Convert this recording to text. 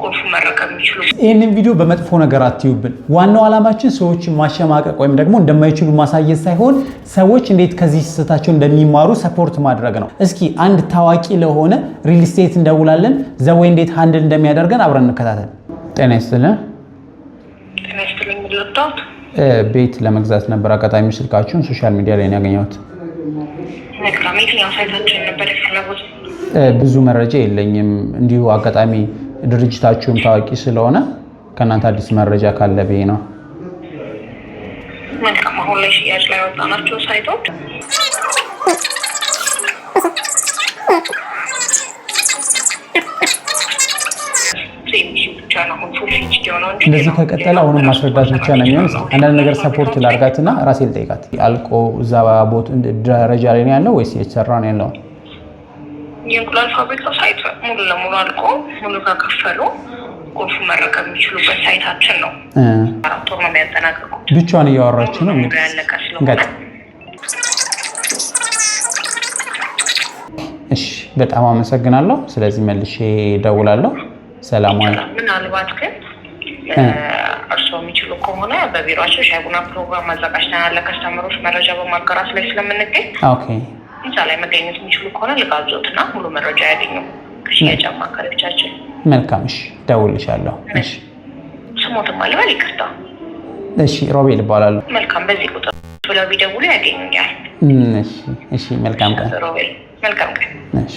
ቁልፉ መረከብ የሚችሉ ይህንን ቪዲዮ በመጥፎ ነገር አትዩብን። ዋናው ዓላማችን ሰዎችን ማሸማቀቅ ወይም ደግሞ እንደማይችሉ ማሳየት ሳይሆን ሰዎች እንዴት ከዚህ ስህተታቸው እንደሚማሩ ሰፖርት ማድረግ ነው። እስኪ አንድ ታዋቂ ለሆነ ሪል ስቴት እንደውላለን ዘወይ እንዴት ሃንድል እንደሚያደርገን አብረን እንከታተል። ጤና ይስጥልን። ጤና ይስጥልኝ። ምድርዳት ቤት ለመግዛት ነበር አጋጣሚ ስልካችሁን ሶሻል ሚዲያ ላይ ያገኘሁት። መልካም። የትኛው ሳይታችን ነበር የፈለጉት? ብዙ መረጃ የለኝም። እንዲሁ አጋጣሚ ድርጅታችሁም ታዋቂ ስለሆነ ከእናንተ አዲስ መረጃ ካለ ብዬ ነው። መልካም። አሁን ላይ ሽያጭ ላይ ወጣናቸው ሳይቶች እንደዚህ ከቀጠለ አሁንም ማስረዳት ብቻ ነው የሚሆን። አንዳንድ ነገር ሰፖርት ላርጋትና ራሴ ልጠይቃት። አልቆ እዛ ቦት ደረጃ ላይ ነው ያለው ወይስ የተሰራ ነው ያለው? የእንቁላል ፋብሪካው ሳይት ሙሉ ለሙሉ አልቆ ሙሉ ከከፈሉ ቁልፉ መረከብ የሚችሉበት ሳይታችን ነው። 4 ወር ነው የሚያጠናቅቁት። ብቻዋን እያወራች ነው እንግዲህ። እሺ በጣም አመሰግናለሁ። ስለዚህ መልሼ እደውላለሁ። ሰላም ዋል። ምናልባት ግን እርስዎ የሚችሉ ከሆነ በቢሮአቸው ሻይ ቡና ፕሮግራም አዘጋጅተናል። ለከስተመሮች መረጃ በማጋራት ላይ ስለምንገኝ ኦኬ እዛ ላይ መገኘት የሚችሉ ከሆነ ልጋብዞትና ሙሉ መረጃ ያገኙ ከሽያጭ አማካሪዎቻችን። መልካም። እሺ እደውልልሻለሁ። እሺ ስሞትም አልበል ይቅርታ። እሺ ሮቤል እባላለሁ። መልካም። በዚህ ቁጥር ብለው ቢደውሉ ያገኙኛል። እሺ መልካም ቀን ሮቤል። መልካም ቀን። እሺ